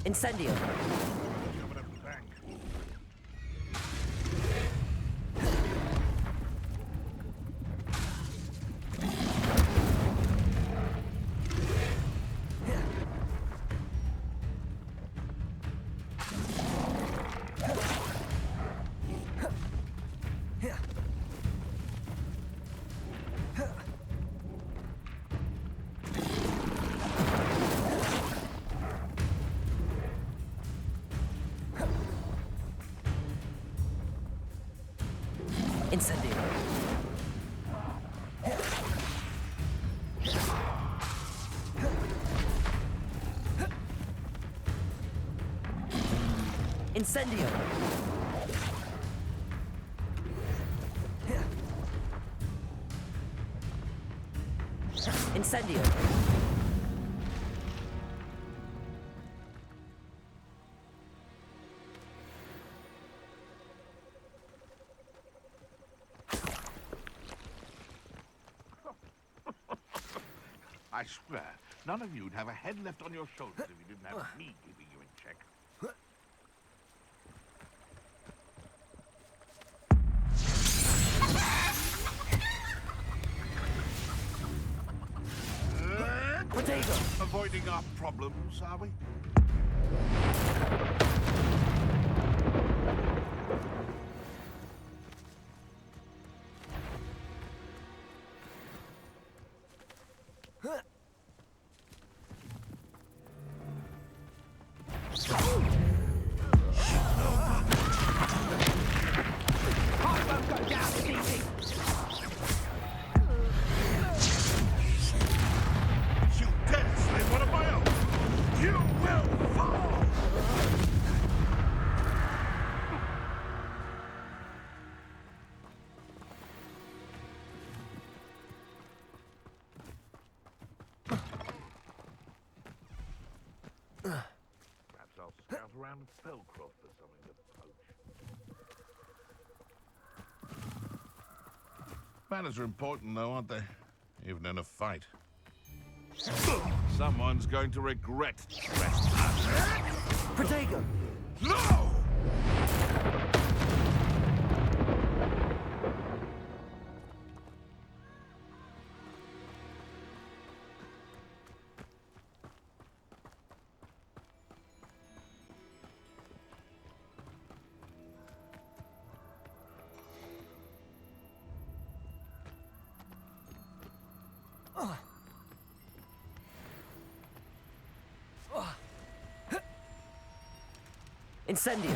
Incendio. Incendio. Incendio. Incendio. I swear, none of you'd have a head left on your shoulders if you didn't have me keeping you in check. Potato. Avoiding our problems, are we? Perhaps I'll scout around Fellcroft for something to poach. Manners are important, though, aren't they? Even in a fight. Someone's going to regret trespassing. Potato. No! Incendio.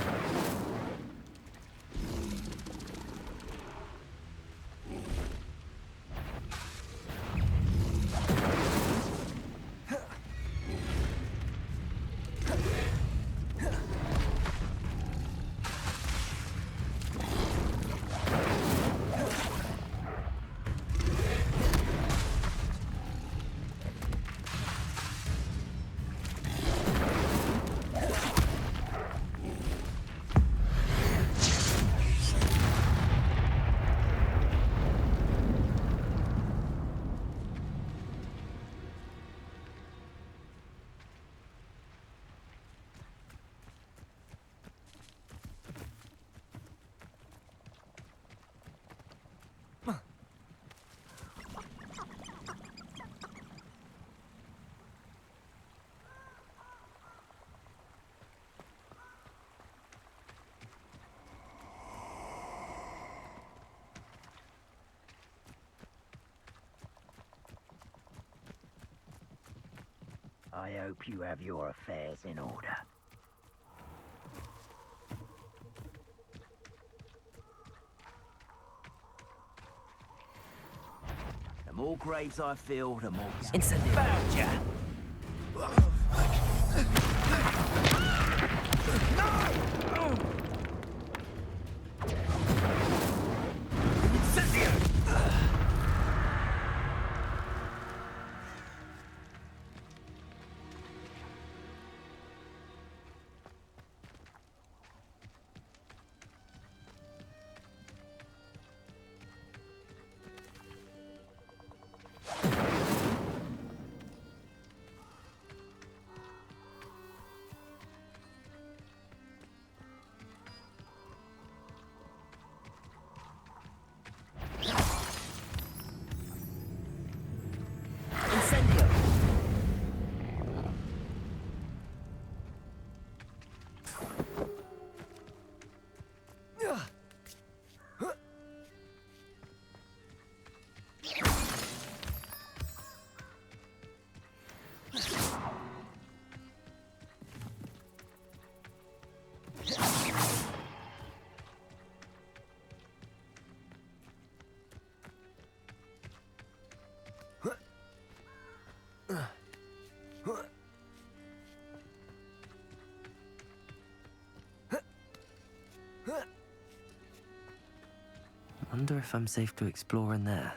I hope you have your affairs in order. The more graves I fill, the more... Incendio. Found ya! Wonder if I'm safe to explore in there.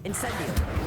Incendio.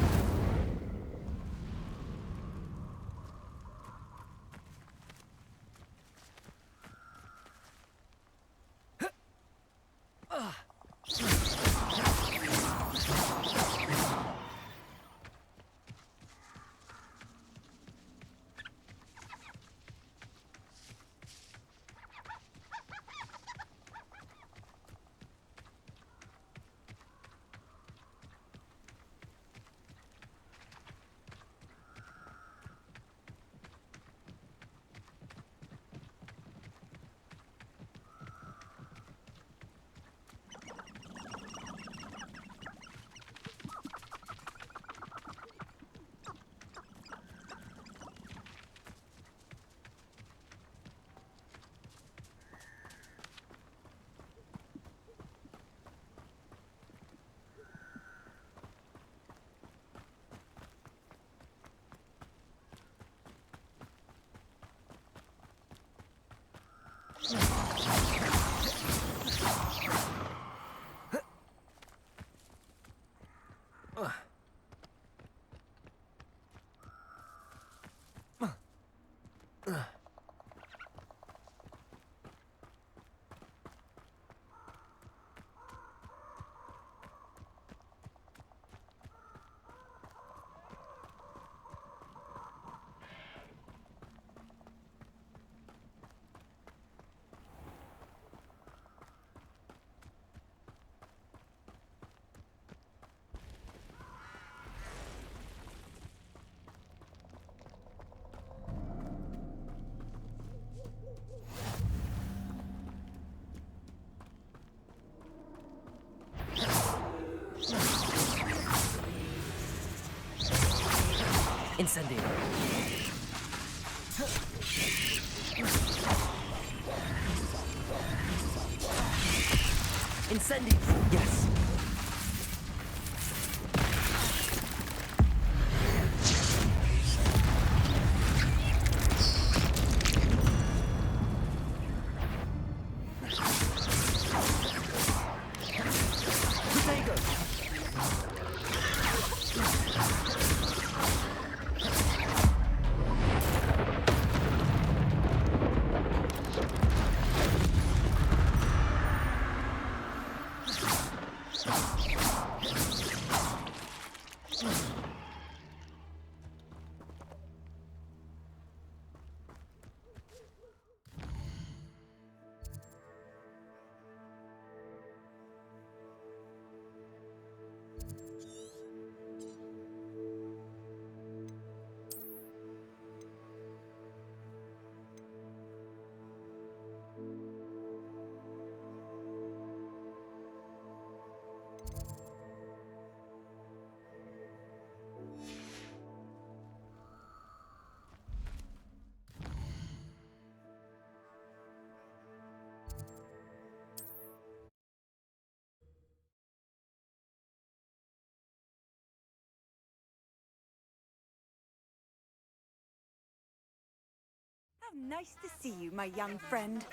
Incendio. Incendio. Yes. Nice to see you, my young friend.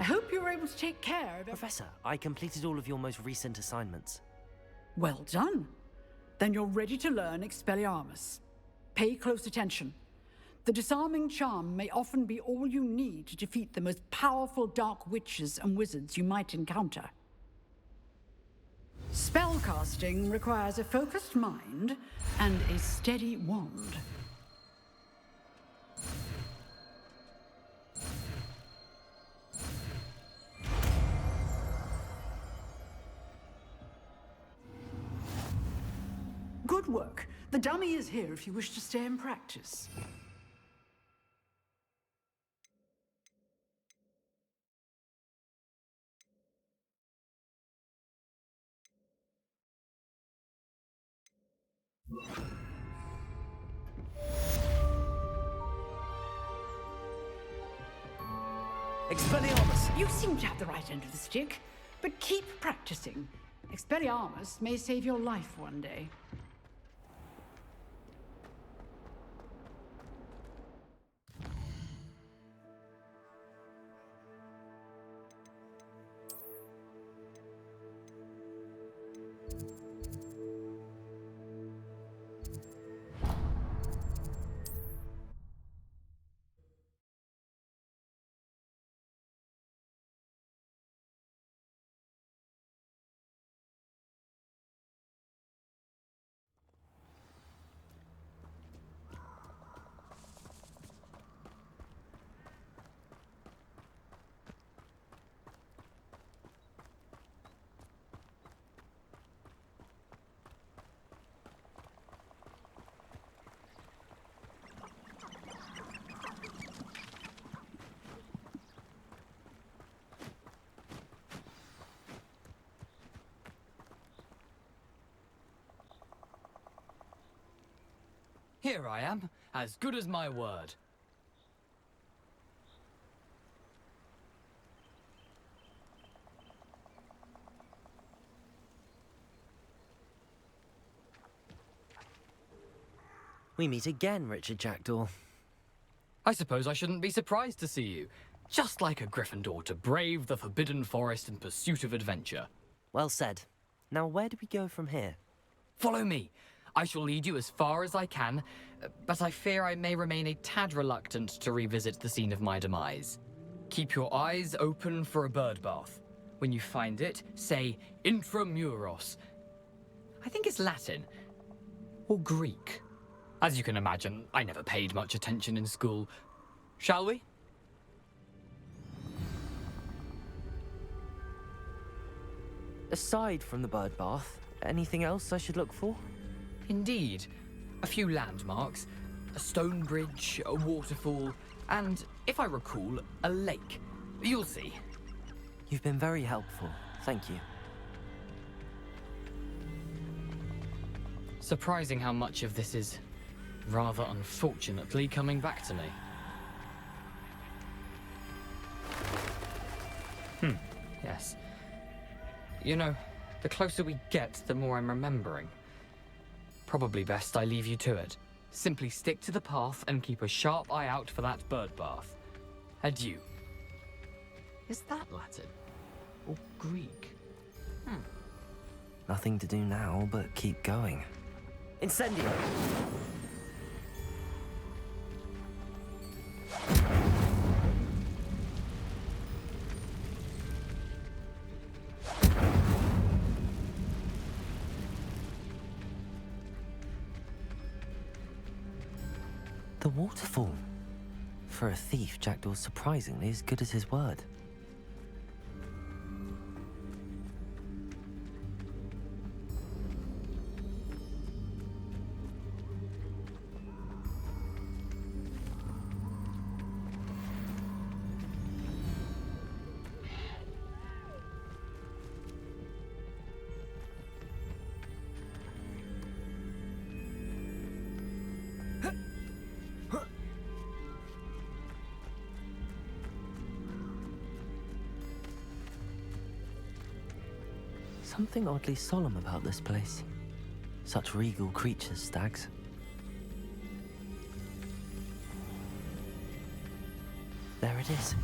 I hope you were able to take care of it. Professor, I completed all of your most recent assignments. Well done. Then you're ready to learn Expelliarmus. Pay close attention. The disarming charm may often be all you need to defeat the most powerful dark witches and wizards you might encounter. Spellcasting requires a focused mind and a steady wand. Good work. The dummy is here if you wish to stay and practice. Expelliarmus! You seem to have the right end of the stick, but keep practicing. Expelliarmus may save your life one day. Here I am, as good as my word. We meet again, Richard Jackdaw. I suppose I shouldn't be surprised to see you. Just like a Gryffindor to brave the Forbidden Forest in pursuit of adventure. Well said. Now where do we go from here? Follow me. I shall lead you as far as I can, but I fear I may remain a tad reluctant to revisit the scene of my demise. Keep your eyes open for a bird bath. When you find it, say intramuros. I think it's Latin. Or Greek. As you can imagine, I never paid much attention in school. Shall we? Aside from the bird bath, anything else I should look for? Indeed. A few landmarks, a stone bridge, a waterfall, and, if I recall, a lake. You'll see. You've been very helpful. Thank you. Surprising how much of this is, rather unfortunately, coming back to me. Yes. You know, the closer we get, the more I'm remembering. Probably best I leave you to it. Simply stick to the path and keep a sharp eye out for that bird bath. Adieu. Is that Latin? Or Greek? Nothing to do now but keep going. Incendio! The waterfall. For a thief, Jackdaw's surprisingly as good as his word. Something oddly solemn about this place. Such regal creatures, stags. There it is,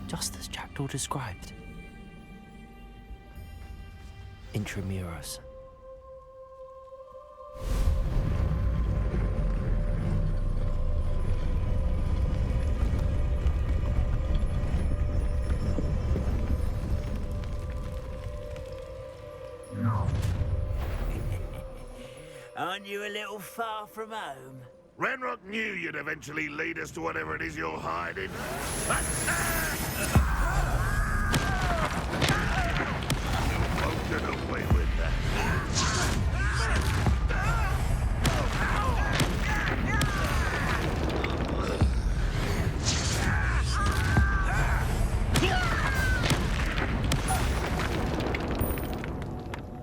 just as Jackdaw described. Intramuros. Aren't you a little far from home? Ranrock knew you'd eventually lead us to whatever it is you're hiding. You won't get away with that.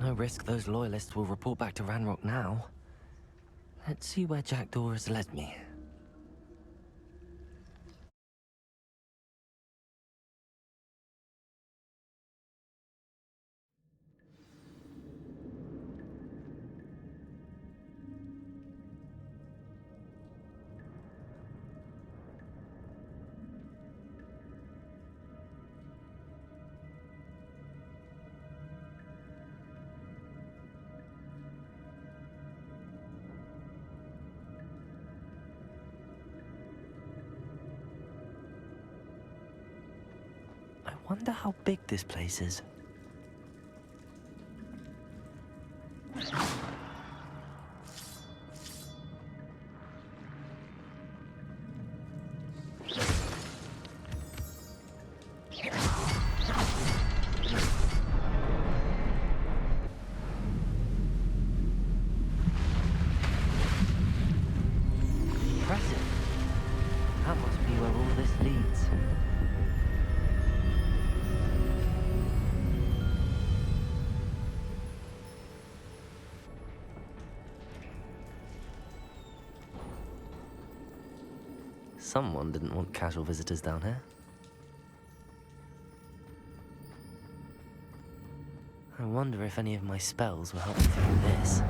No risk those loyalists will report back to Ranrock now. Let's see where Jackdaw has led me. Wonder how big this place is. Impressive. That must be where all this leads. Someone didn't want casual visitors down here. I wonder if any of my spells will help me through this.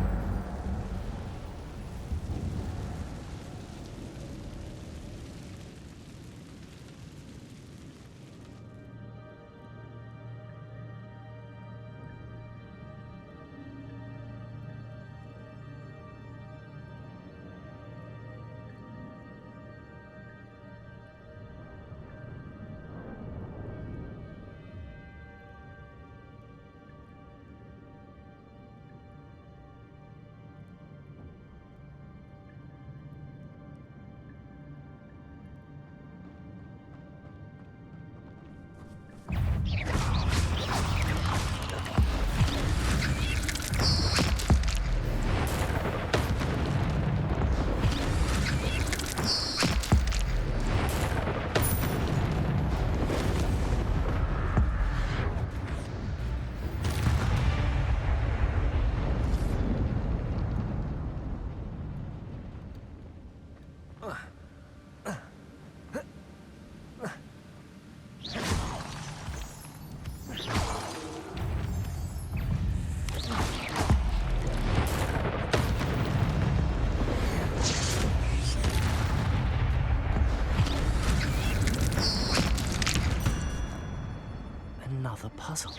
Another puzzle.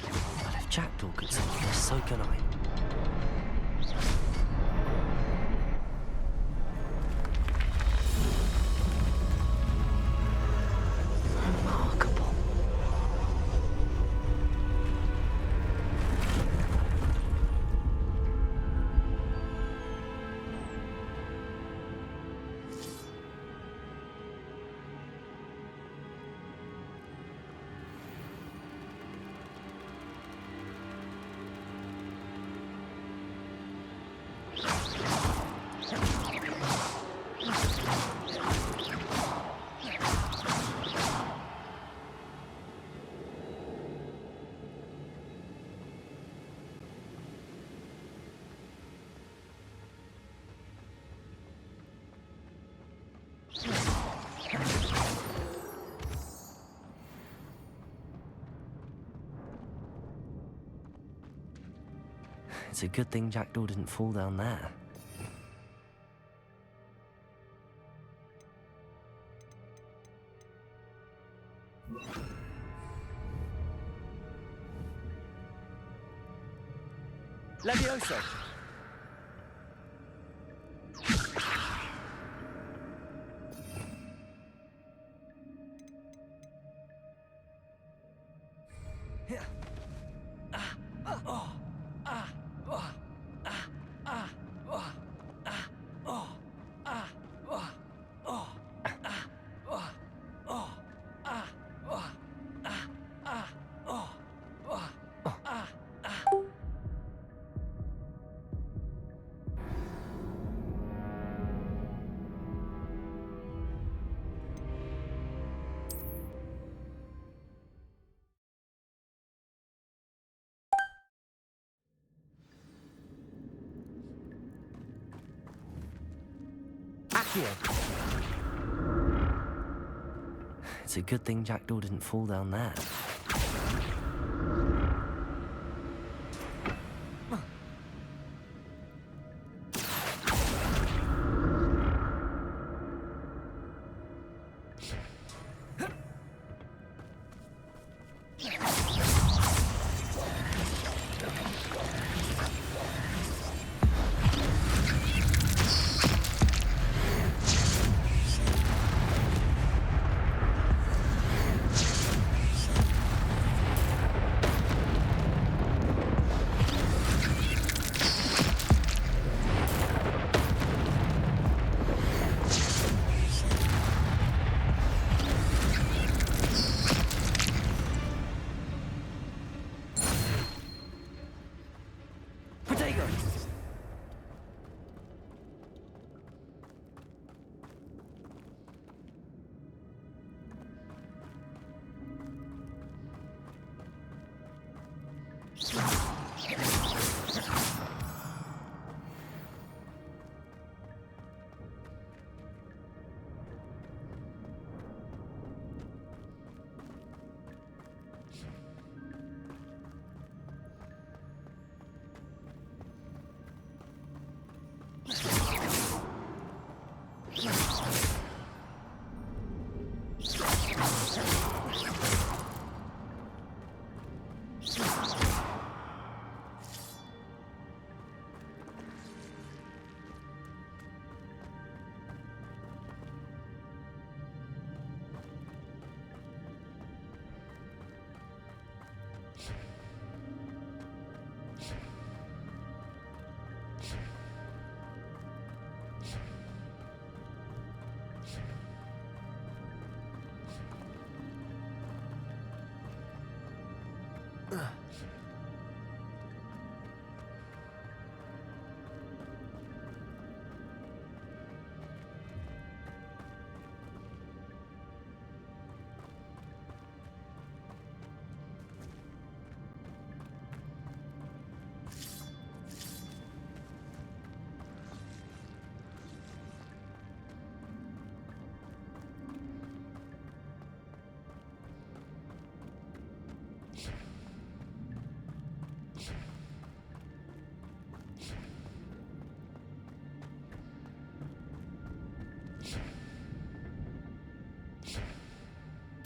But if Jackdaw could solve this, so can I. Remarkable. It's a good thing Jackdaw didn't fall down there. Levioso! It's a good thing Jackdaw didn't fall down there.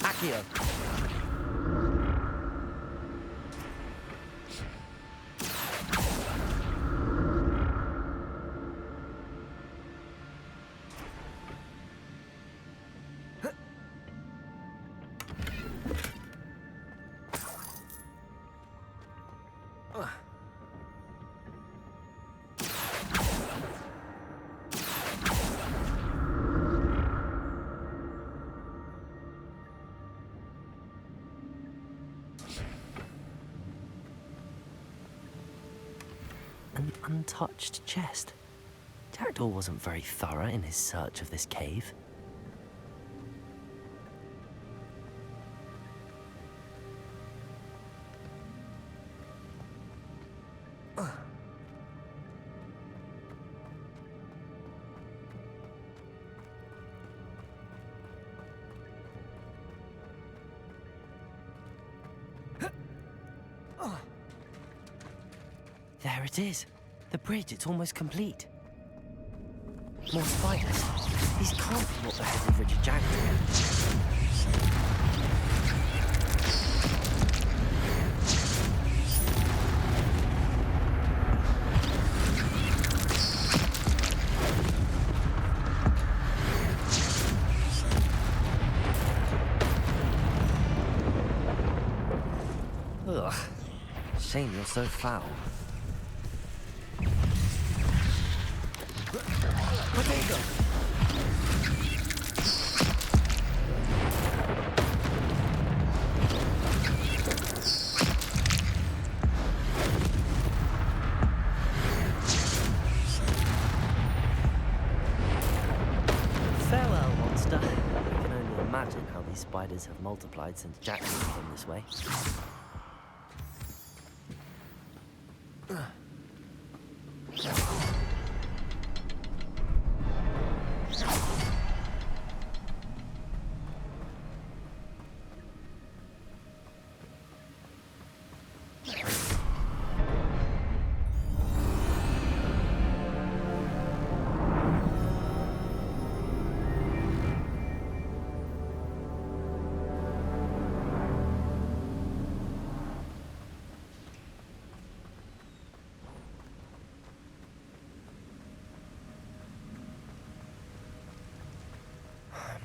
Accio! An untouched chest. Jackdaw wasn't very thorough in his search of this cave. There it is. The bridge, it's almost complete. More spiders. These can't be what the head of Richard Jackdaw. Ugh. Shame you're so foul. Potato! Farewell, monster. I can only imagine how these spiders have multiplied since Jackdaw came this way.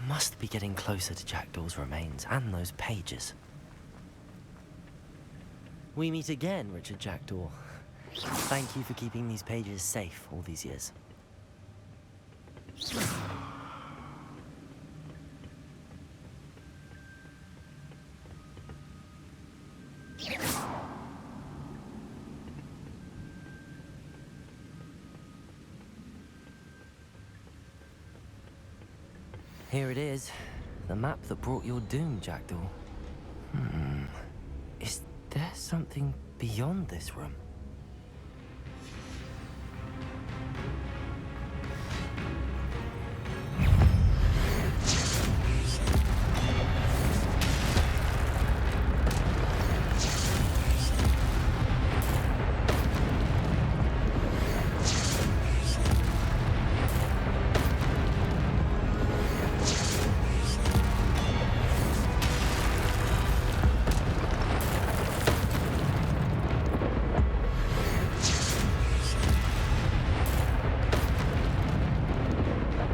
Must be getting closer to Jackdaw's remains and those pages. We meet again, Richard Jackdaw. Thank you for keeping these pages safe all these years. Here it is, the map that brought your doom, Jackdaw. Is there something beyond this room.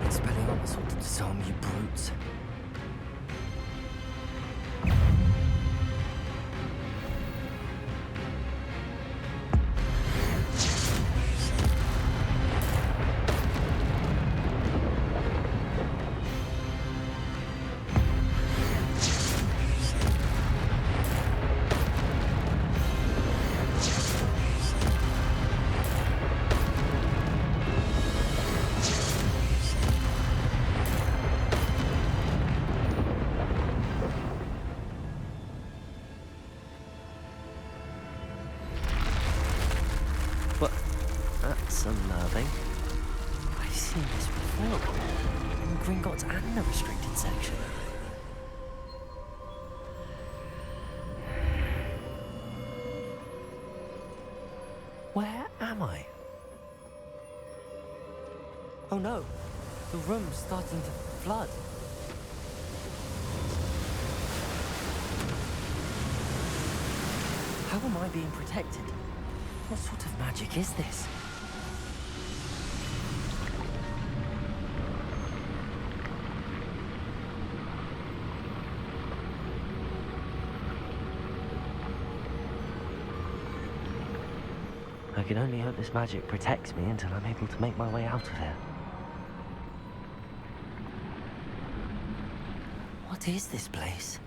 Expelliarmus ought to disarm you brutes. But that's unnerving. I've seen this before. In Gringotts and the restricted section. Where am I? Oh no, the room's starting to flood. How am I being protected? What sort of magic is this? I can only hope this magic protects me until I'm able to make my way out of here. What is this place?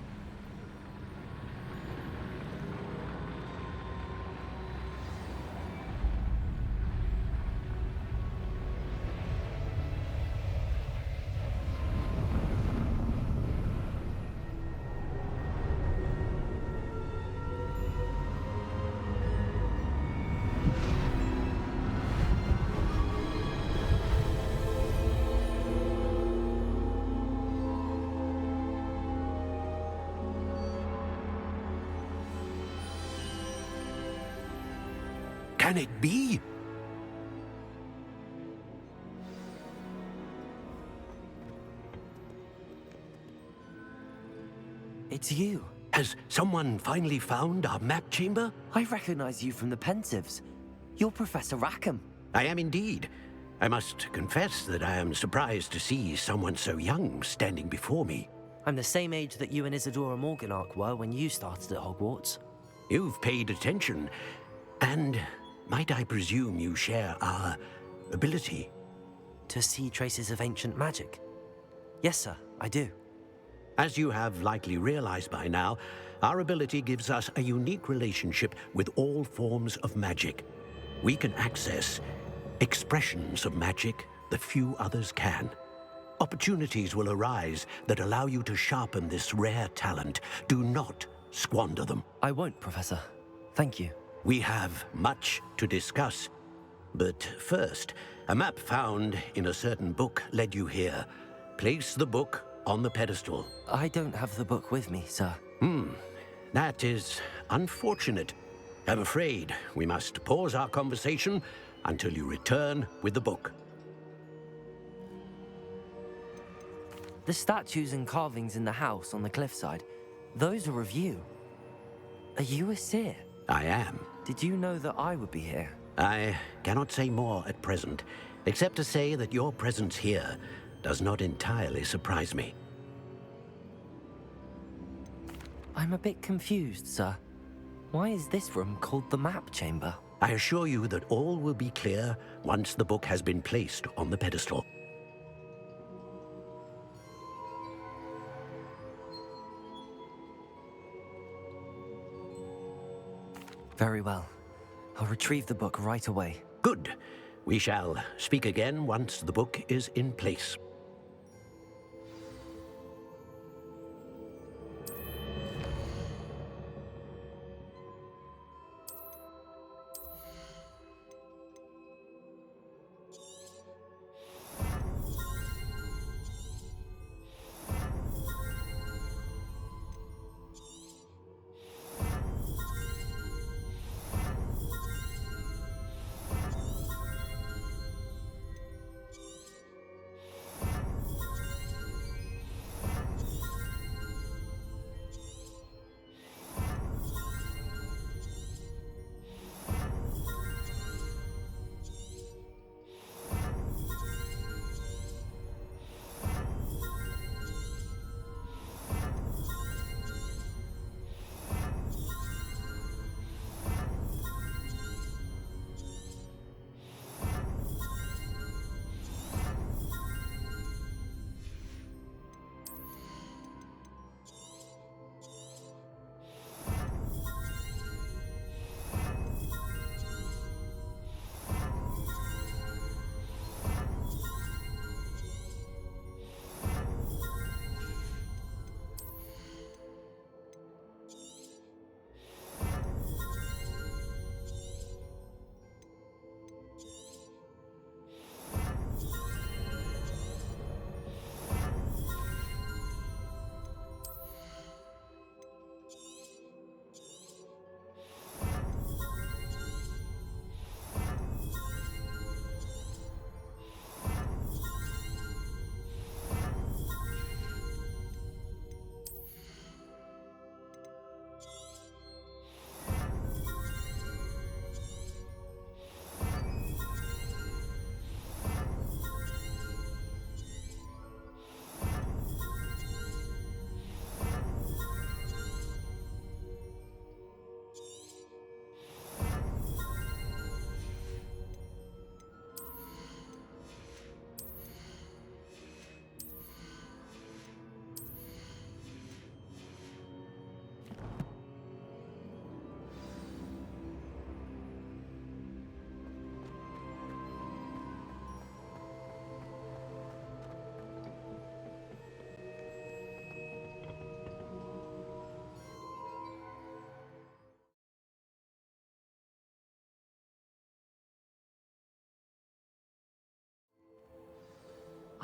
Can it be? It's you. Has someone finally found our map chamber? I recognize you from the Pensives. You're Professor Rackham. I am indeed. I must confess that I am surprised to see someone so young standing before me. I'm the same age that you and Isadora Morganach were when you started at Hogwarts. You've paid attention, and might I presume you share our ability? To see traces of ancient magic? Yes, sir, I do. As you have likely realized by now, our ability gives us a unique relationship with all forms of magic. We can access expressions of magic that few others can. Opportunities will arise that allow you to sharpen this rare talent. Do not squander them. I won't, Professor. Thank you. We have much to discuss. But first, a map found in a certain book led you here. Place the book on the pedestal. I don't have the book with me, sir. That is unfortunate. I'm afraid we must pause our conversation until you return with the book. The statues and carvings in the house on the cliffside, those are of you. Are you a seer? I am. Did you know that I would be here? I cannot say more at present, except to say that your presence here does not entirely surprise me. I'm a bit confused, sir. Why is this room called the map chamber? I assure you that all will be clear once the book has been placed on the pedestal. Very well. I'll retrieve the book right away. Good. We shall speak again once the book is in place.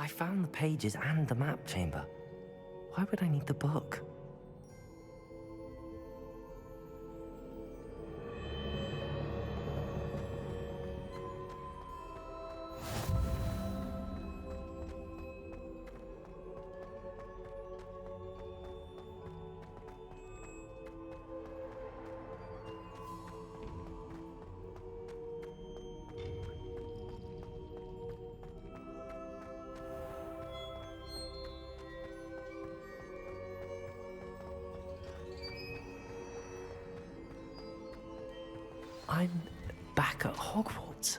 I found the pages and the map chamber. Why would I need the book? I'm back at Hogwarts.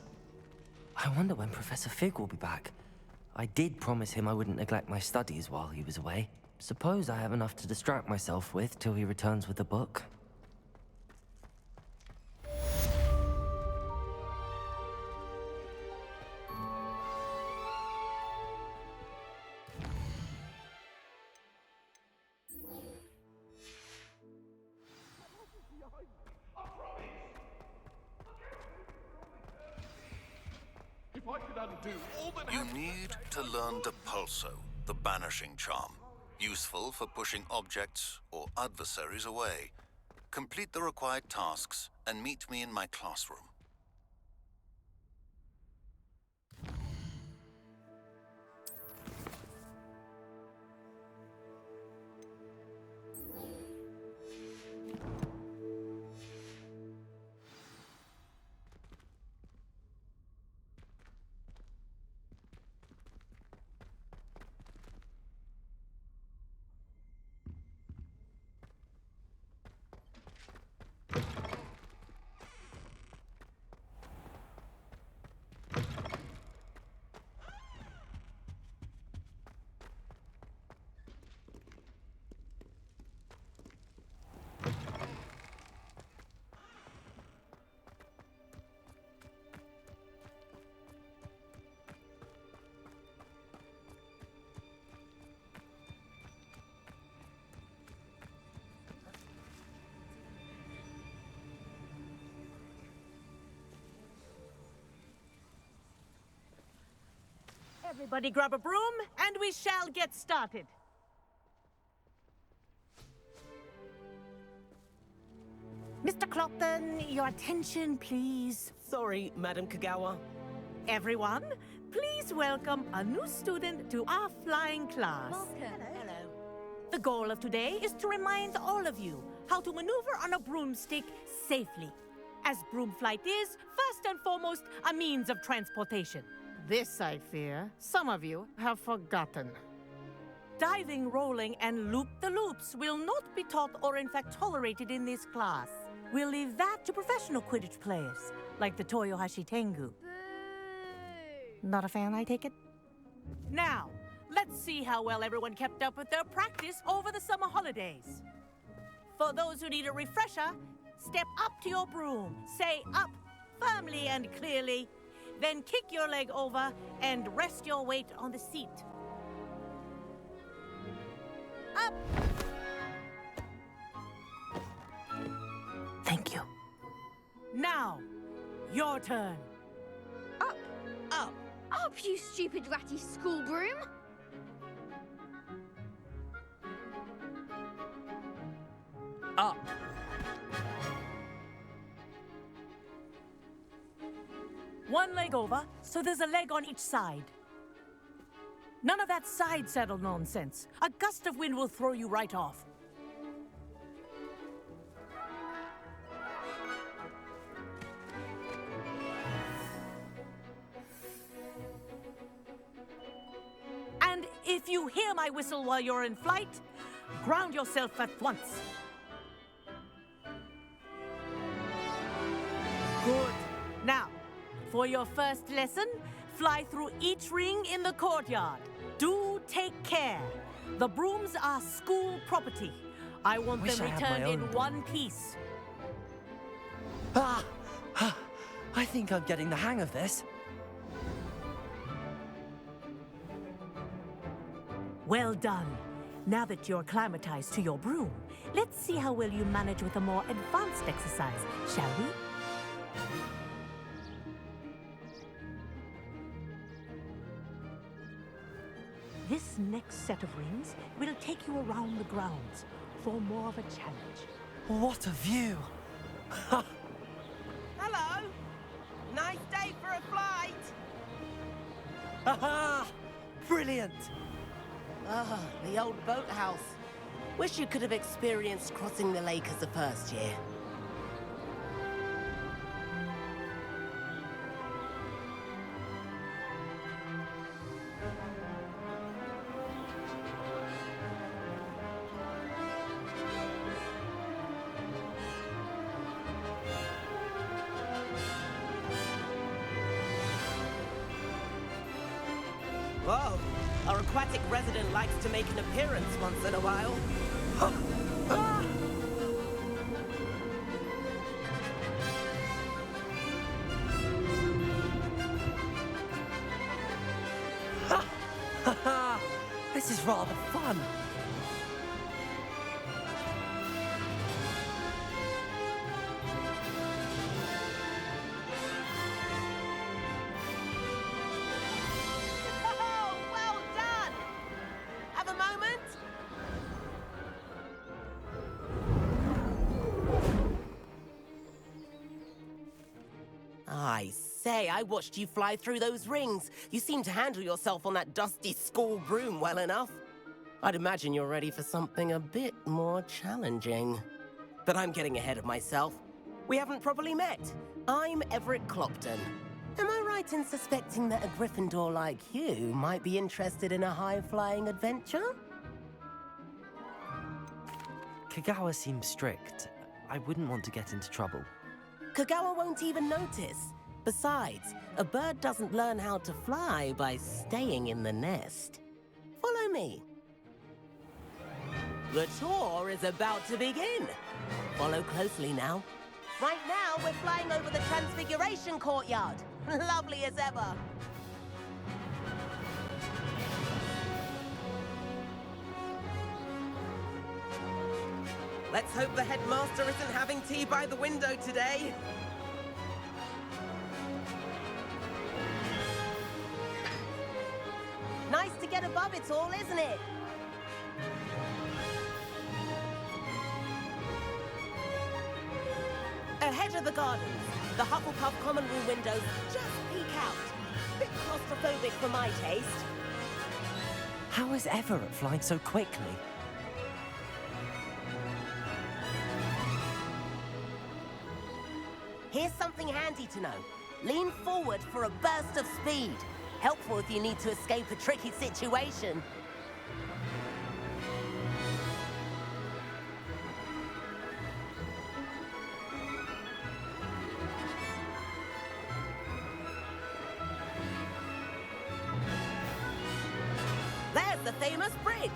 I wonder when Professor Fig will be back. I did promise him I wouldn't neglect my studies while he was away. Suppose I have enough to distract myself with till he returns with the book. If I could undo all that You need to learn Depulso, the banishing charm. Useful for pushing objects or adversaries away. Complete the required tasks and meet me in my classroom. Everybody grab a broom, and we shall get started. Mr. Clopton, your attention, please. Sorry, Madam Kagawa. Everyone, please welcome a new student to our flying class. Hello. The goal of today is to remind all of you how to maneuver on a broomstick safely, as broom flight is, first and foremost, a means of transportation. This, I fear, some of you have forgotten. Diving, rolling, and loop-the-loops will not be taught or in fact tolerated in this class. We'll leave that to professional Quidditch players, like the Toyohashi Tengu. Not a fan, I take it? Now, let's see how well everyone kept up with their practice over the summer holidays. For those who need a refresher, step up to your broom, say up firmly and clearly, then kick your leg over and rest your weight on the seat. Up! Thank you. Now, your turn. Up! Up! Up, you stupid ratty school broom! Up. One leg over, so there's a leg on each side. None of that side saddle nonsense. A gust of wind will throw you right off. And if you hear my whistle while you're in flight, ground yourself at once. Good. Now, for your first lesson, fly through each ring in the courtyard. Do take care. The brooms are school property. I want Wish them I had my returned in own one piece. I think I'm getting the hang of this. Well done. Now that you're acclimatized to your broom, let's see how well you manage with a more advanced exercise, shall we? This next set of rings will take you around the grounds for more of a challenge. What a view! Hello! Nice day for a flight! Haha! Brilliant! Ah, the old boathouse. Wish you could have experienced crossing the lake as a first year. Whoa! Our aquatic resident likes to make an appearance once in a while. This is rather fun. Oh, well done! Have a moment? I say, I watched you fly through those rings. You seem to handle yourself on that dusty school broom well enough. I'd imagine you're ready for something a bit more challenging. But I'm getting ahead of myself. We haven't properly met. I'm Everett Clopton. Am I right in suspecting that a Gryffindor like you might be interested in a high-flying adventure? Kagawa seems strict. I wouldn't want to get into trouble. Kagawa won't even notice. Besides, a bird doesn't learn how to fly by staying in the nest. Follow me. The tour is about to begin. Follow closely now. Right now, we're flying over the Transfiguration Courtyard. Lovely as ever. Let's hope the headmaster isn't having tea by the window today. Nice to get above it all, isn't it? Ahead of the gardens, the Hufflepuff common room windows just peek out. Bit claustrophobic for my taste. How is Everett flying so quickly? Here's something handy to know. Lean forward for a burst of speed. Helpful if you need to escape a tricky situation. There's the famous bridge.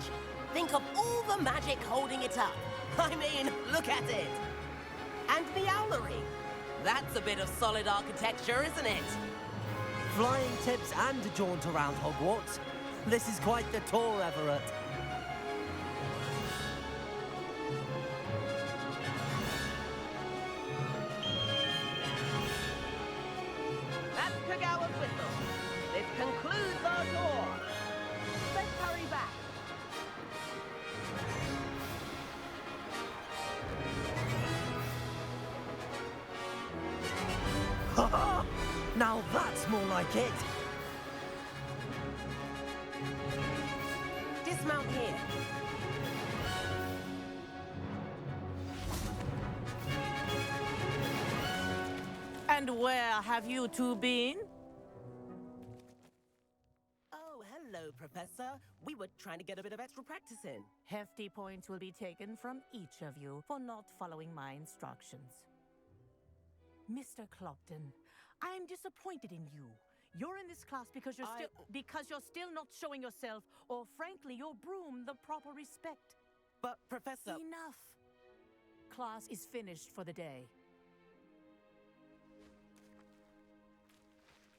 Think of all the magic holding it up. I mean, look at it. And the owlery. That's a bit of solid architecture, isn't it? Flying tips and a jaunt around Hogwarts. This is quite the tour, Everett. That's Kagawa's whistle. This concludes our tour. Let's hurry back. Ha! Now that's more like it. Dismount here. And where have you two been? Oh, hello, Professor. We were trying to get a bit of extra practice in. Hefty points will be taken from each of you for not following my instructions. Mr. Clopton, I am disappointed in you. You're in this class because you're still not showing yourself, or frankly, your broom, the proper respect. But, Professor... Enough. Class is finished for the day.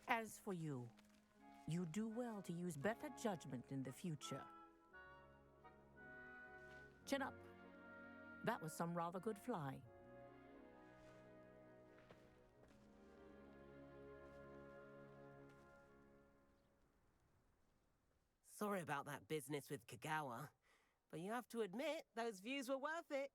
As for you, you do well to use better judgment in the future. Chin up. That was some rather good flying. Sorry about that business with Kagawa, but you have to admit, those views were worth it.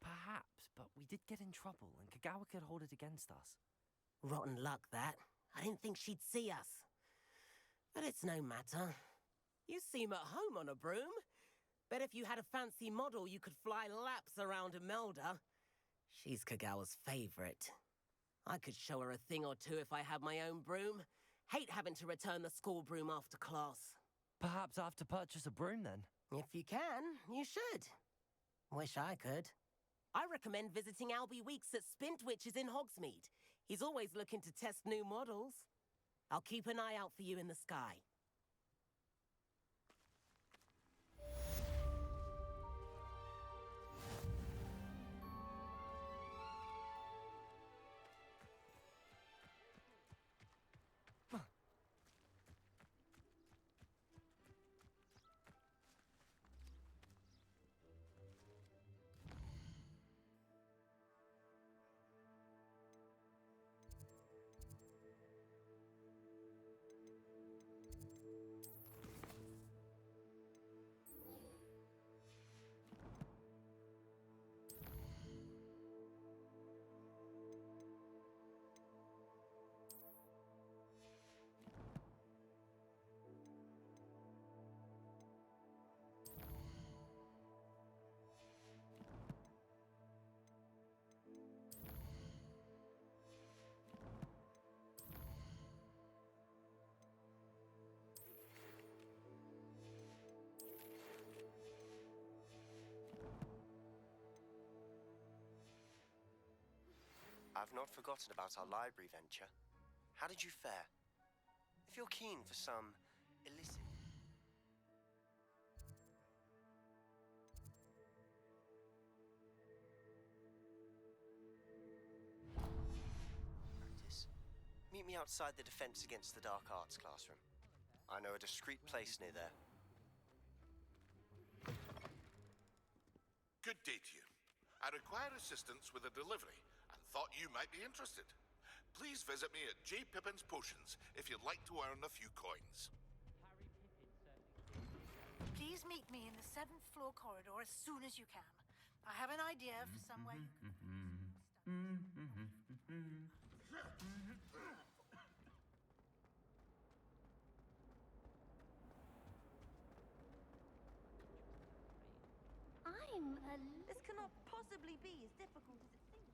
Perhaps, but we did get in trouble, and Kagawa could hold it against us. Rotten luck, that. I didn't think she'd see us. But it's no matter. You seem at home on a broom. Bet if you had a fancy model, you could fly laps around Imelda. She's Kagawa's favorite. I could show her a thing or two if I had my own broom. Hate having to return the school broom after class. Perhaps I have to purchase a broom then. If you can, you should. Wish I could. I recommend visiting Albie Weeks at Spintwitches in Hogsmeade. He's always looking to test new models. I'll keep an eye out for you in the sky. I've not forgotten about our library venture. How did you fare? If you're keen for some illicit... practice, meet me outside the Defense Against the Dark Arts classroom. I know a discreet place near there. Good day to you. I require assistance with a delivery and thought you might be interested. Please visit me at J. Pippin's Potions if you'd like to earn a few coins. Please meet me in the 7th floor corridor as soon as you can. I have an idea for somewhere you can... This cannot possibly be as difficult as it seems.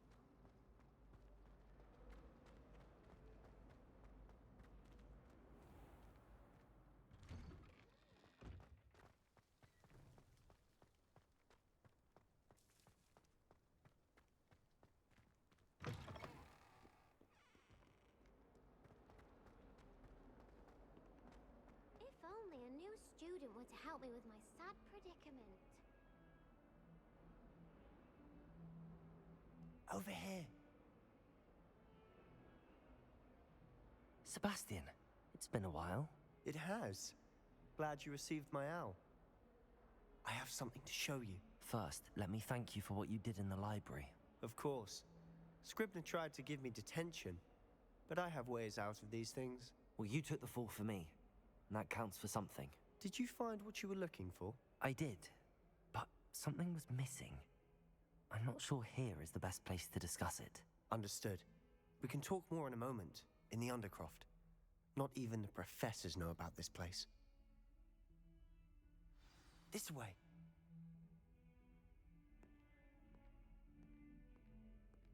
student were to help me with my sad predicament. Over here. Sebastian, it's been a while. It has. Glad you received my owl. I have something to show you. First, let me thank you for what you did in the library. Of course. Scribner tried to give me detention, but I have ways out of these things. Well, you took the fall for me, and that counts for something. Did you find what you were looking for? I did, but something was missing. I'm not sure here is the best place to discuss it. Understood. We can talk more in a moment, in the Undercroft. Not even the professors know about this place. This way.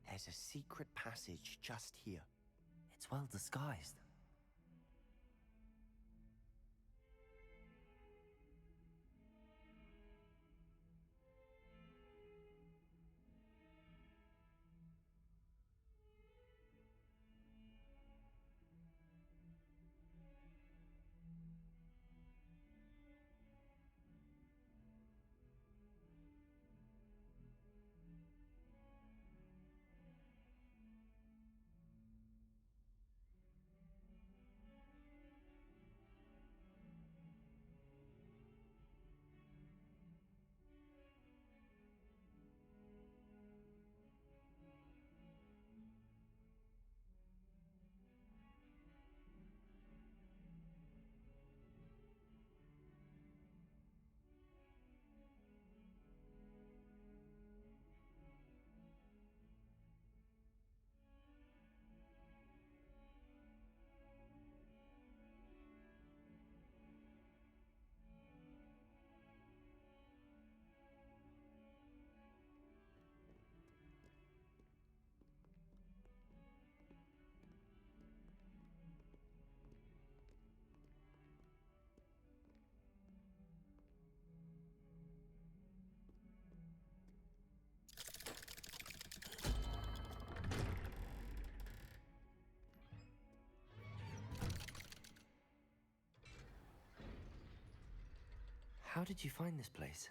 There's a secret passage just here. It's well disguised. How did you find this place?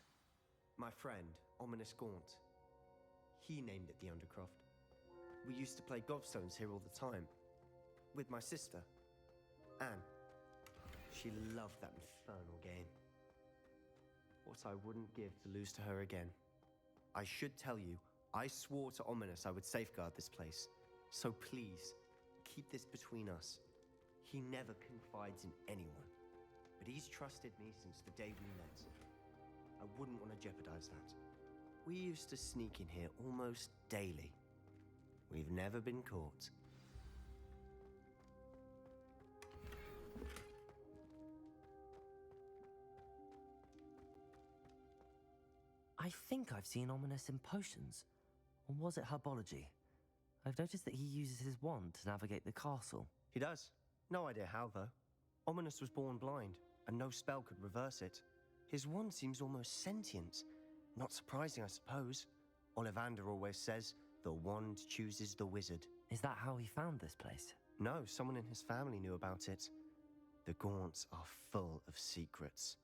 My friend, Ominous Gaunt. He named it the Undercroft. We used to play gobstones here all the time. With my sister, Anne. She loved that infernal game. What I wouldn't give to lose to her again. I should tell you, I swore to Ominous I would safeguard this place. So please, keep this between us. He never confides in anyone. But he's trusted me since the day we met. I wouldn't want to jeopardize that. We used to sneak in here almost daily. We've never been caught. I think I've seen Ominous in potions. Or was it herbology? I've noticed that he uses his wand to navigate the castle. He does. No idea how, though. Ominous was born blind, and no spell could reverse it. His wand seems almost sentient. Not surprising, I suppose. Ollivander always says, the wand chooses the wizard. Is that how he found this place? No, someone in his family knew about it. The Gaunts are full of secrets.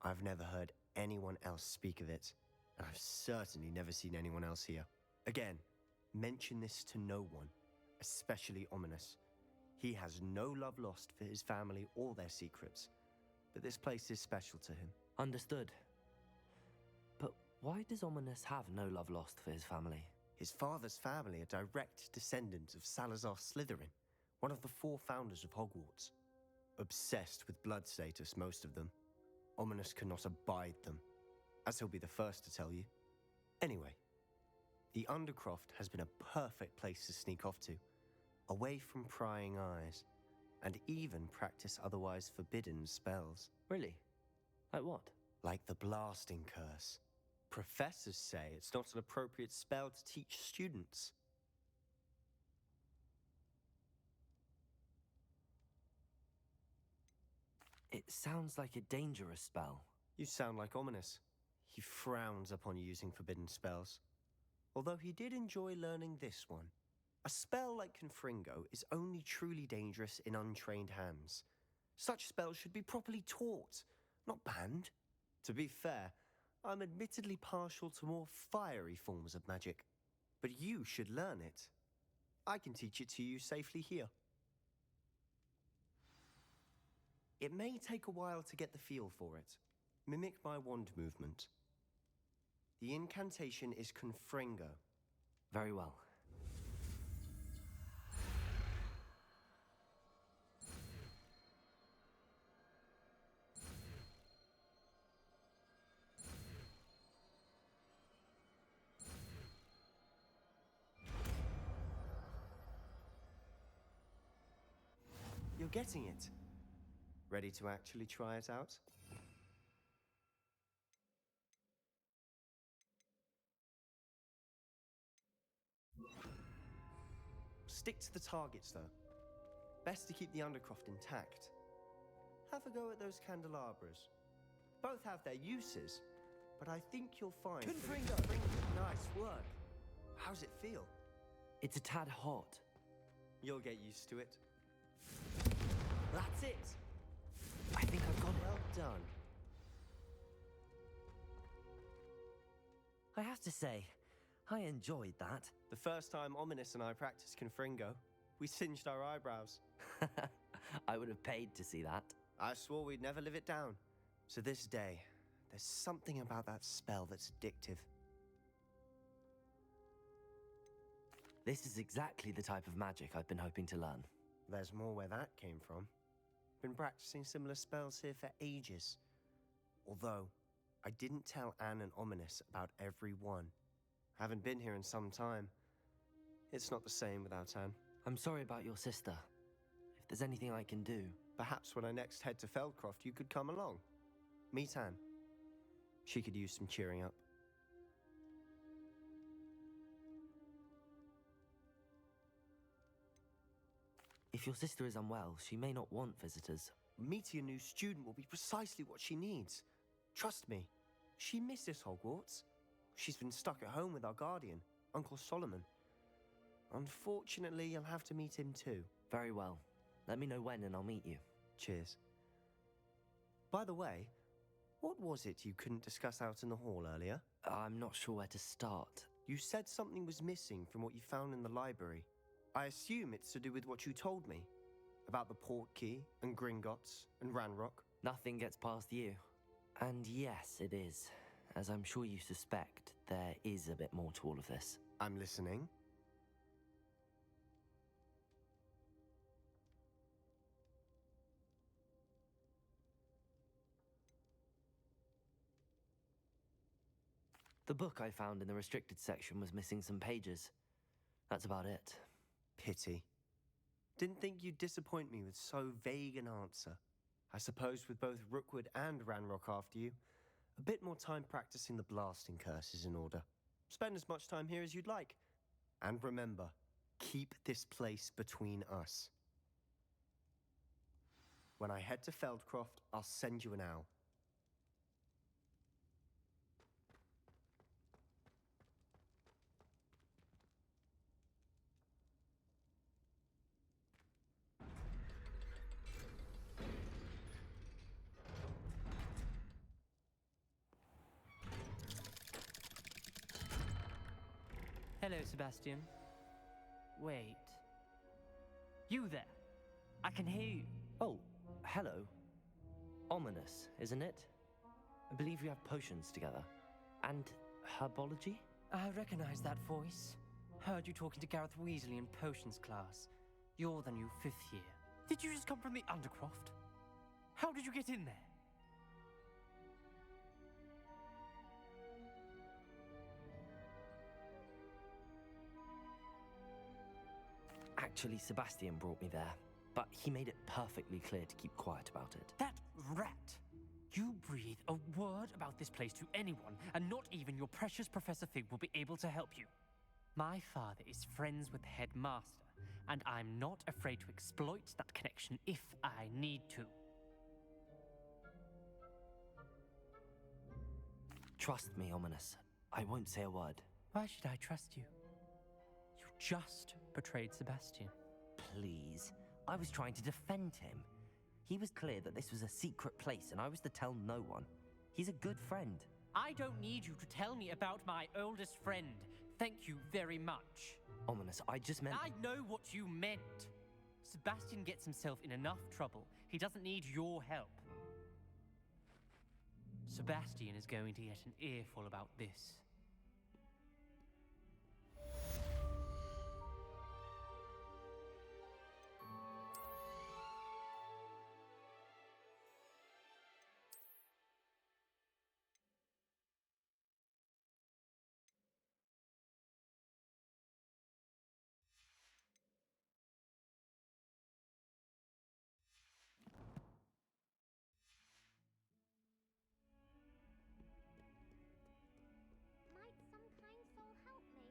I've never heard anyone else speak of it, and I've certainly never seen anyone else here. Again, mention this to no one, especially Ominous. He has no love lost for his family or their secrets, but this place is special to him. Understood. But why does Ominous have no love lost for his family? His father's family are direct descendants of Salazar Slytherin, one of the 4 founders of Hogwarts. Obsessed with blood status, most of them. Ominous cannot abide them, as he'll be the first to tell you. Anyway, the Undercroft has been a perfect place to sneak off to, away from prying eyes, and even practice otherwise forbidden spells. Really? Like what? Like the Blasting Curse. Professors say it's not an appropriate spell to teach students. It sounds like a dangerous spell. You sound like Ominous. He frowns upon using forbidden spells. Although he did enjoy learning this one. A spell like Confringo is only truly dangerous in untrained hands. Such spells should be properly taught, not banned. To be fair, I'm admittedly partial to more fiery forms of magic. But you should learn it. I can teach it to you safely here. It may take a while to get the feel for it. Mimic my wand movement. The incantation is Confringo. Very well. You're getting it. Ready to actually try it out? Stick to the targets, though. Best to keep the Undercroft intact. Have a go at those candelabras. Both have their uses, but I think you'll find... Confringo! Nice work. How's it feel? It's a tad hot. You'll get used to it. That's it! I think I've got it. Well done. I have to say, I enjoyed that. The first time Ominous and I practiced Confringo, we singed our eyebrows. I would have paid to see that. I swore we'd never live it down. To this day, there's something about that spell that's addictive. This is exactly the type of magic I've been hoping to learn. There's more where that came from. Been practicing similar spells here for ages. Although, I didn't tell Anne and Ominous about every one. Haven't been here in some time. It's not the same without Anne. I'm sorry about your sister. If there's anything I can do... Perhaps when I next head to Feldcroft, you could come along. Meet Anne. She could use some cheering up. If your sister is unwell, she may not want visitors. Meeting a new student will be precisely what she needs. Trust me, she misses Hogwarts. She's been stuck at home with our guardian, Uncle Solomon. Unfortunately, you'll have to meet him too. Very well. Let me know when and I'll meet you. Cheers. By the way, what was it you couldn't discuss out in the hall earlier? I'm not sure where to start. You said something was missing from what you found in the library. I assume it's to do with what you told me. About the Portkey, and Gringotts, and Ranrock. Nothing gets past you. And yes, it is. As I'm sure you suspect, there is a bit more to all of this. I'm listening. The book I found in the restricted section was missing some pages. That's about it. Pity. Didn't think you'd disappoint me with so vague an answer. I suppose with both Rookwood and Ranrock after you, a bit more time practicing the blasting curse is in order. Spend as much time here as you'd like. And remember, keep this place between us. When I head to Feldcroft, I'll send you an owl. Hello, Sebastian. Wait. You there? I can hear you. Oh, hello. Ominous, isn't it? I believe we have potions together. And herbology? I recognize that voice. Heard you talking to Gareth Weasley in potions class. You're the new 5th year. Did you just come from the Undercroft? How did you get in there? Actually, Sebastian brought me there, but he made it perfectly clear to keep quiet about it. That rat! You breathe a word about this place to anyone, and not even your precious Professor Fig will be able to help you. My father is friends with the headmaster, and I'm not afraid to exploit that connection if I need to. Trust me, Ominous. I won't say a word. Why should I trust you? You just betrayed Sebastian. Please. I was trying to defend him. He was clear that this was a secret place and I was to tell no one. He's a good friend. I don't need you to tell me about my oldest friend. Thank you very much. Ominous, I just meant... I know what you meant. Sebastian gets himself in enough trouble. He doesn't need your help. Sebastian is going to get an earful about this. Might some kind soul help me?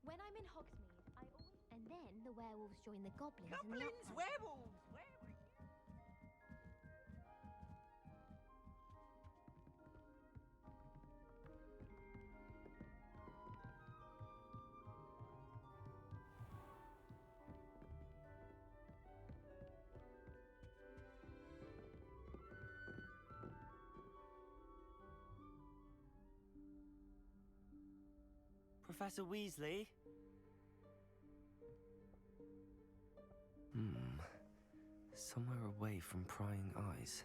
When I'm in Hogsmeade, I always... And then the werewolves join the goblins and the... Goblins, werewolves, where are you? Professor Weasley? Somewhere away from prying eyes.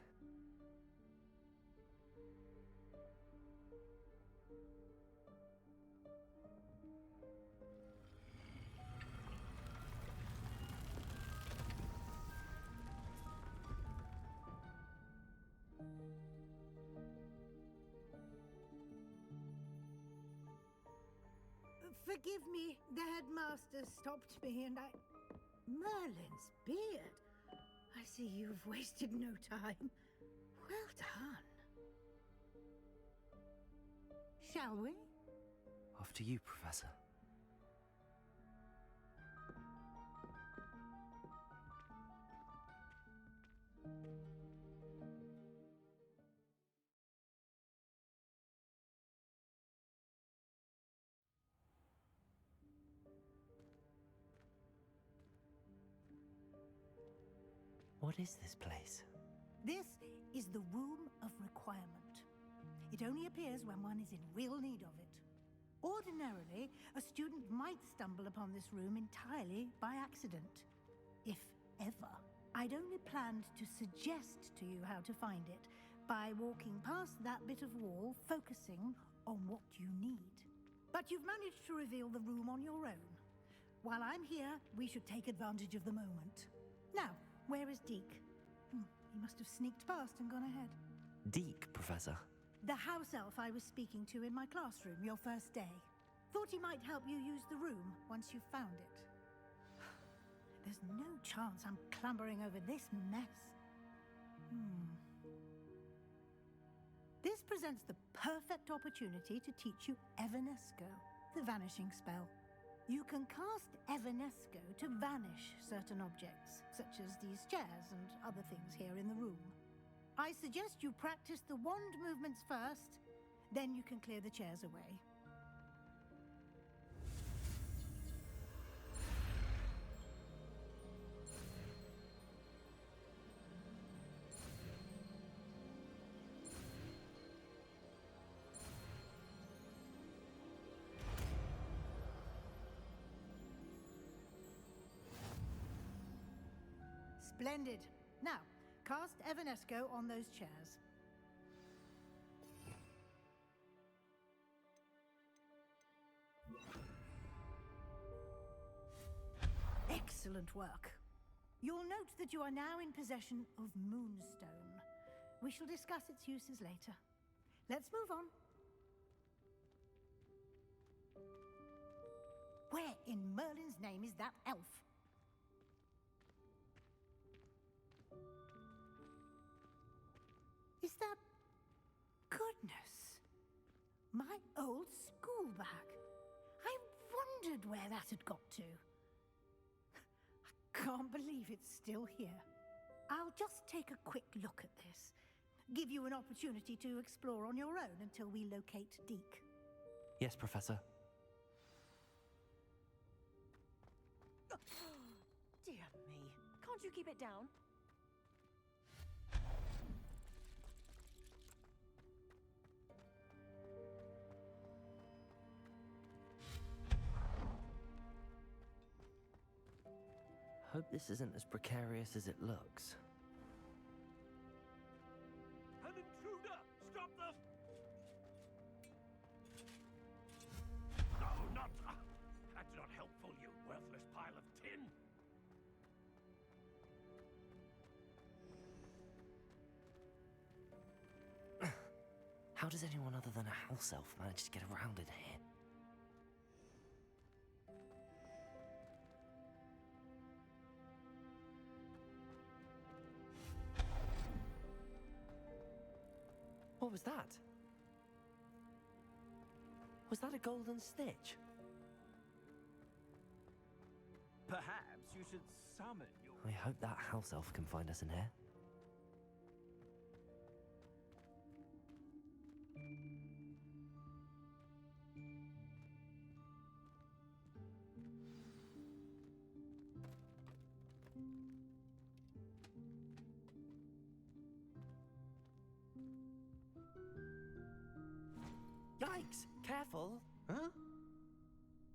Forgive me, the headmaster stopped me and I... Merlin's beard. I see you've wasted no time. Well done. Shall we? After you, Professor. What is this place? This is the Room of Requirement. It only appears when one is in real need of it. Ordinarily, a student might stumble upon this room entirely by accident. If ever. I'd only planned to suggest to you how to find it by walking past that bit of wall, focusing on what you need. But you've managed to reveal the room on your own. While I'm here, we should take advantage of the moment. Now, where is Deke? He must have sneaked past and gone ahead. Deke, Professor. The house elf I was speaking to in my classroom your first day. Thought he might help you use the room once you've found it. There's no chance I'm clambering over this mess. This presents the perfect opportunity to teach you Evanesco, the vanishing spell. You can cast Evanesco to vanish certain objects, such as these chairs and other things here in the room. I suggest you practice the wand movements first, then you can clear the chairs away. Splendid. Now, cast Evanesco on those chairs. Excellent work. You'll note that you are now in possession of Moonstone. We shall discuss its uses later. Let's move on. Where in Merlin's name is that elf? Is that... Goodness! My old school bag. I wondered where that had got to. I can't believe it's still here. I'll just take a quick look at this. Give you an opportunity to explore on your own until we locate Deke. Yes, Professor. Dear me. Can't you keep it down? Hope this isn't as precarious as it looks. An intruder! Stop them! No, not... That's not helpful, you worthless pile of tin! How does anyone other than a house elf manage to get around in here? What was that? Was that a golden snitch? Perhaps you should summon your... I hope that house elf can find us in here. Yikes! Careful! Huh?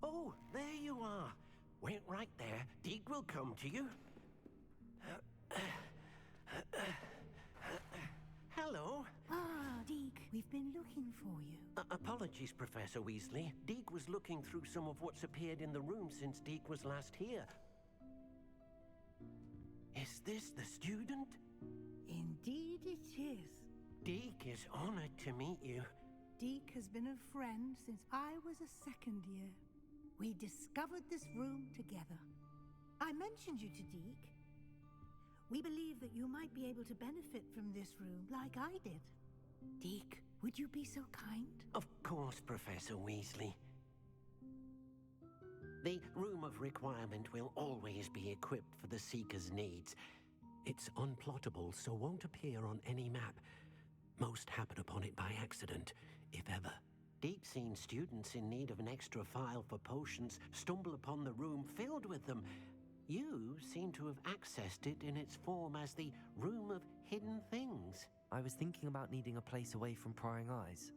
Oh, there you are. Wait right there. Deke will come to you. Hello. Ah, Deke, we've been looking for you. Apologies, Professor Weasley. Deke was looking through some of what's appeared in the room since Deke was last here. Is this the student? Indeed it is. Deke is honored to meet you. Deke has been a friend since I was a second year. We discovered this room together. I mentioned you to Deke. We believe that you might be able to benefit from this room like I did. Deke, would you be so kind? Of course, Professor Weasley. The Room of Requirement will always be equipped for the Seeker's needs. It's unplottable, so won't appear on any map. Most happen upon it by accident, if ever. Deke's seen students in need of an extra file for potions stumble upon the room filled with them. You seem to have accessed it in its form as the Room of Hidden Things. I was thinking about needing a place away from prying eyes.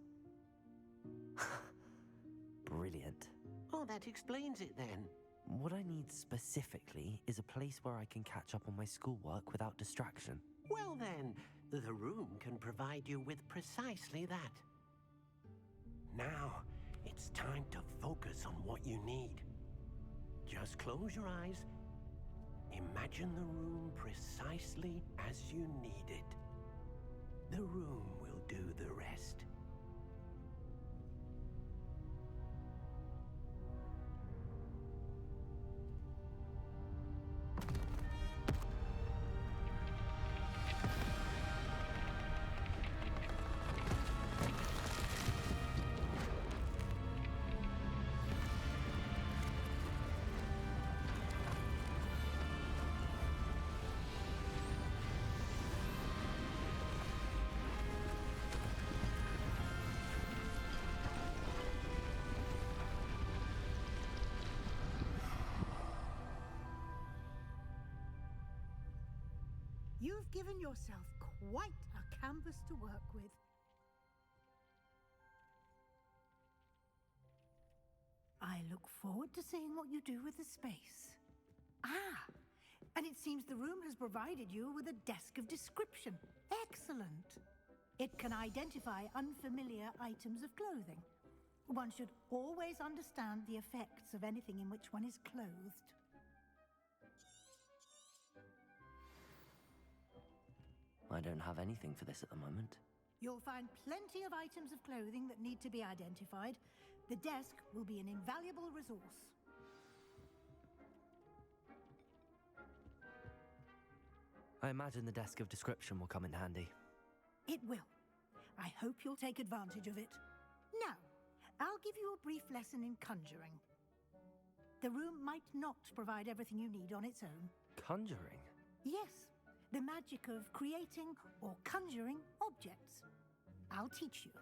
Brilliant. Oh, that explains it then. What I need specifically is a place where I can catch up on my schoolwork without distraction. Well then, the room can provide you with precisely that. Now, it's time to focus on what you need. Just close your eyes. Imagine the room precisely as you need it. The room will do the rest. You've given yourself quite a canvas to work with. I look forward to seeing what you do with the space. Ah, and it seems the room has provided you with a desk of description. Excellent. It can identify unfamiliar items of clothing. One should always understand the effects of anything in which one is clothed. I don't have anything for this at the moment. You'll find plenty of items of clothing that need to be identified. The desk will be an invaluable resource. I imagine the desk of description will come in handy. It will. I hope you'll take advantage of it. Now, I'll give you a brief lesson in conjuring. The room might not provide everything you need on its own. Conjuring? Yes, the magic of creating or conjuring objects. I'll teach you.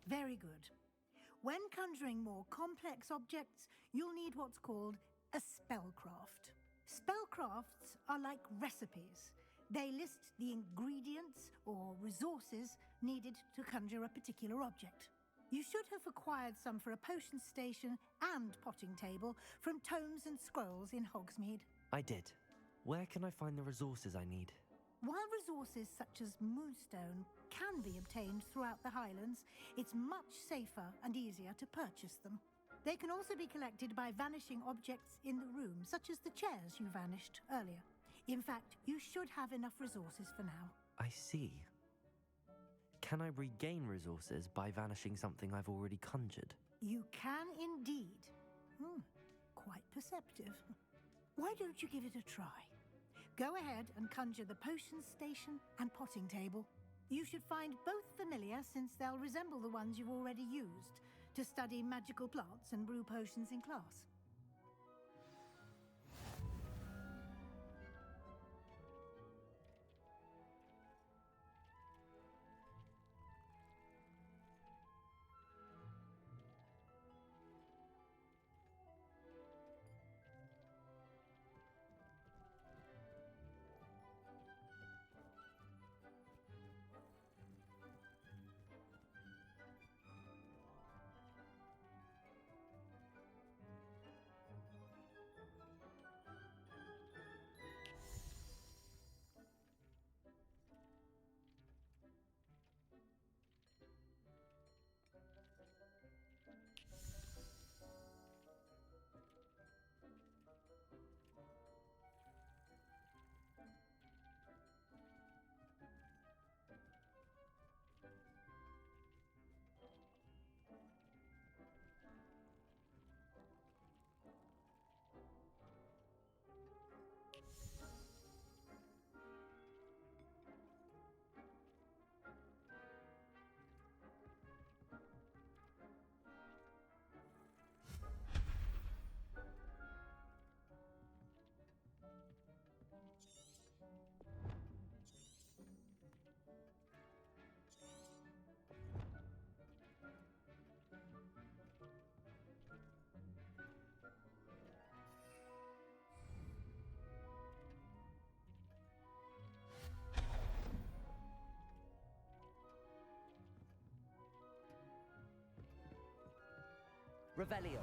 Very good. When conjuring more complex objects, you'll need what's called a spellcraft. Spellcrafts are like recipes. They list the ingredients or resources needed to conjure a particular object. You should have acquired some for a potion station and potting table from tomes and scrolls in Hogsmeade. I did. Where can I find the resources I need? While resources such as moonstone can be obtained throughout the Highlands, it's much safer and easier to purchase them. They can also be collected by vanishing objects in the room, such as the chairs you vanished earlier. In fact, you should have enough resources for now. I see. Can I regain resources by vanishing something I've already conjured? You can indeed. Quite perceptive. Why don't you give it a try? Go ahead and conjure the potion station and potting table. You should find both familiar, since they'll resemble the ones you've already used to study magical plants and brew potions in class. Revelio.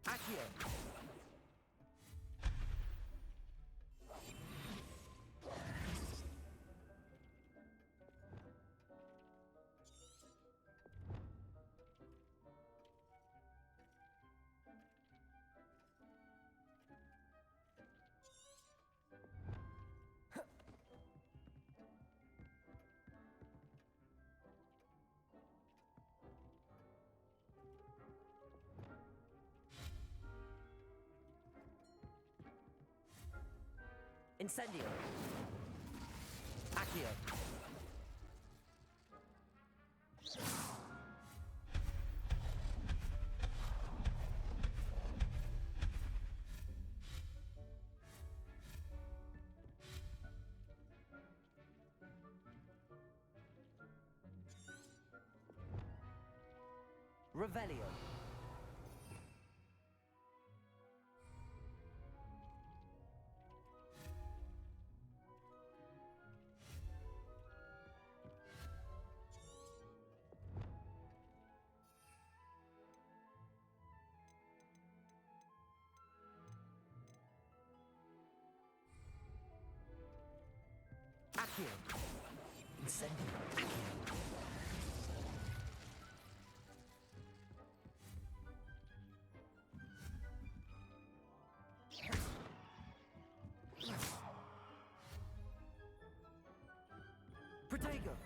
Accio. Incendio. Accio. Revelio. Accio. Incendio. Accio. Protego!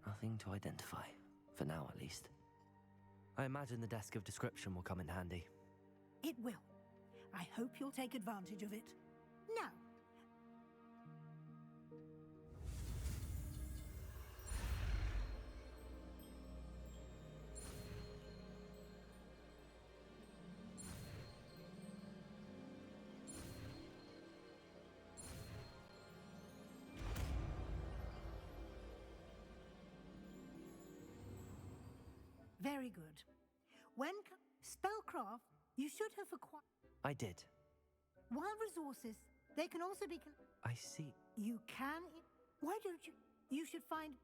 Nothing to identify, for now at least. I imagine the desk of description will come in handy. It will. I hope you'll take advantage of it. Now, very good. When spellcraft, you should have acquired. I did. Wild resources, they can also be. I see. You can. Why don't you? You should find.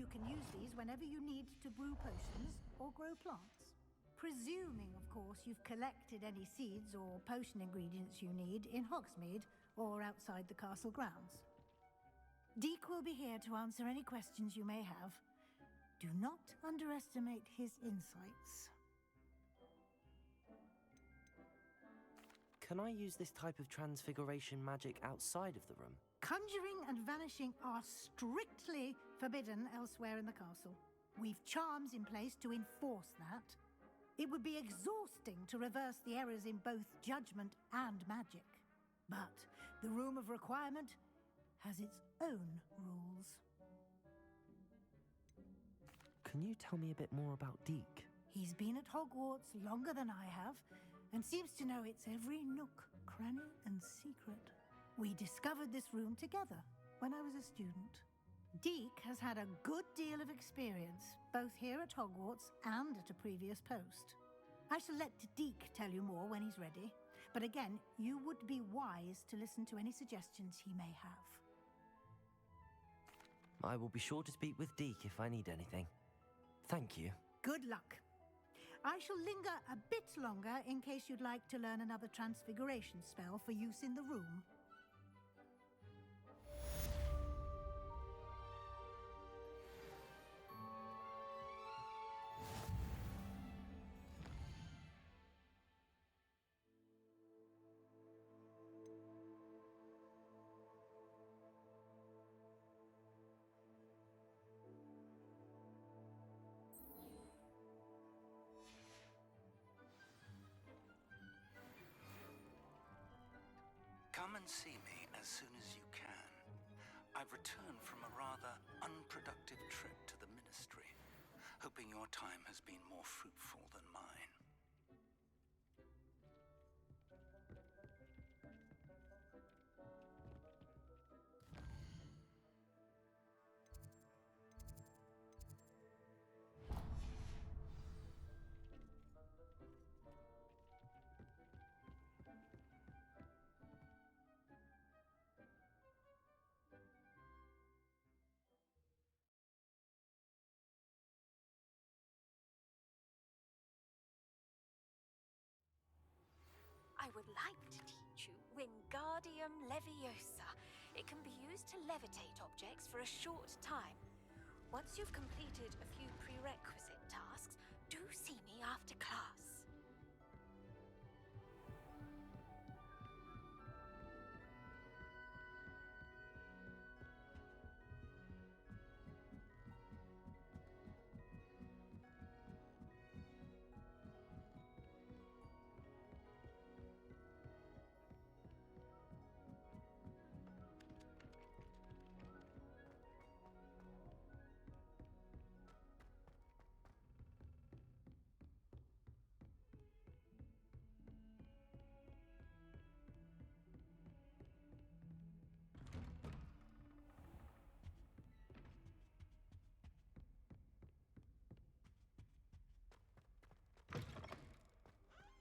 You can use these whenever you need to brew potions or grow plants. Presuming, of course, you've collected any seeds or potion ingredients you need in Hogsmeade or outside the castle grounds. Deke will be here to answer any questions you may have. Do not underestimate his insights. Can I use this type of transfiguration magic outside of the room? Conjuring and vanishing are strictly forbidden elsewhere in the castle. We've charms in place to enforce that. It would be exhausting to reverse the errors in both judgment and magic. But the Room of Requirement has its own rules. Can you tell me a bit more about Deke? He's been at Hogwarts longer than I have, and seems to know its every nook, cranny, and secret. We discovered this room together when I was a student. Deke has had a good deal of experience, both here at Hogwarts and at a previous post. I shall let Deke tell you more when he's ready, but again, you would be wise to listen to any suggestions he may have. I will be sure to speak with Deke if I need anything. Thank you. Good luck. I shall linger a bit longer in case you'd like to learn another transfiguration spell for use in the room. Come and see me as soon as you can. I've returned from a rather unproductive trip to the Ministry, hoping your time has been more fruitful than mine. I would like to teach you Wingardium Leviosa. It can be used to levitate objects for a short time. Once you've completed a few prerequisite tasks, do see me after class.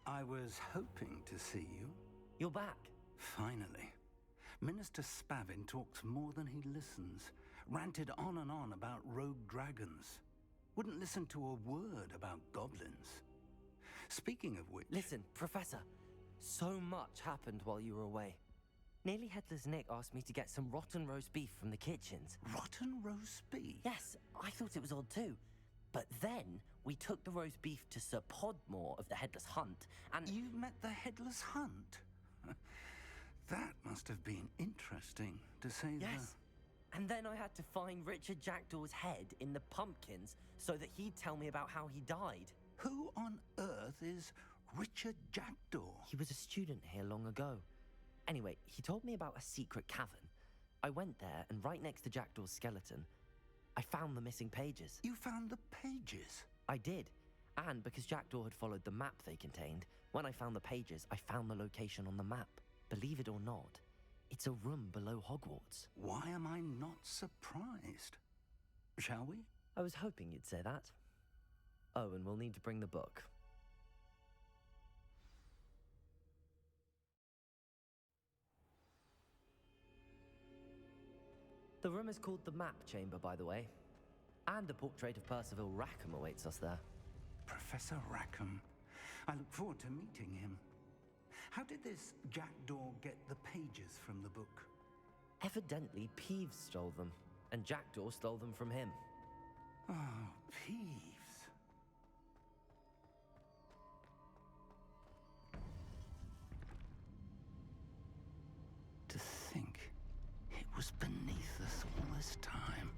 I was hoping to see you. You're back. Finally. Minister Spavin talks more than he listens. Ranted on and on about rogue dragons. Wouldn't listen to a word about goblins. Speaking of which... Listen, Professor. So much happened while you were away. Nearly Headless Nick asked me to get some rotten roast beef from the kitchens. Rotten roast beef? Yes, I thought it was odd too. But then we took the roast beef to Sir Podmore of the Headless Hunt, and... You met the Headless Hunt? That must have been interesting, to say the... Yes. And then I had to find Richard Jackdaw's head in the pumpkins so that he'd tell me about how he died. Who on earth is Richard Jackdaw? He was a student here long ago. Anyway, he told me about a secret cavern. I went there, and right next to Jackdaw's skeleton, I found the missing pages. You found the pages? I did. And because Jackdaw had followed the map they contained, when I found the pages, I found the location on the map. Believe it or not, it's a room below Hogwarts. Why am I not surprised? Shall we? I was hoping you'd say that. Oh, and we'll need to bring the book. The room is called the Map Chamber, by the way. And a portrait of Percival Rackham awaits us there. Professor Rackham. I look forward to meeting him. How did this jackdaw get the pages from the book? Evidently, Peeves stole them, and Jackdaw stole them from him. Oh, Peeves. To think it was beneath us all this time.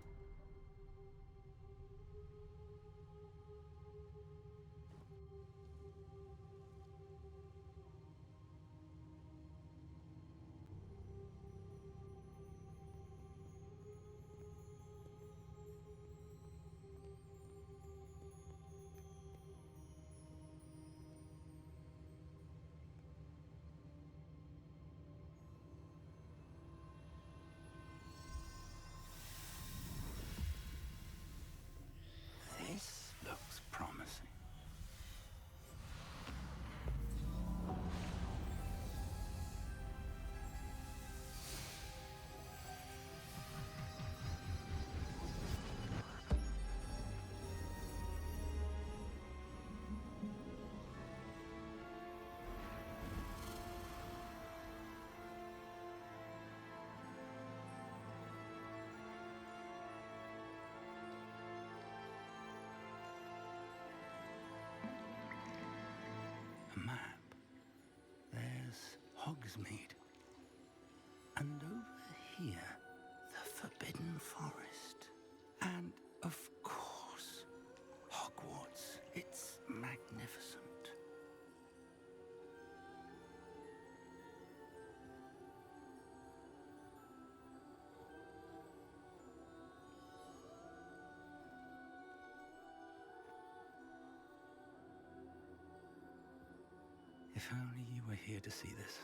This looks promising. A map. There's Hogsmeade. And over here, the Forbidden Forest. And, of course, Hogwarts. It's magnificent. If only you were here to see this.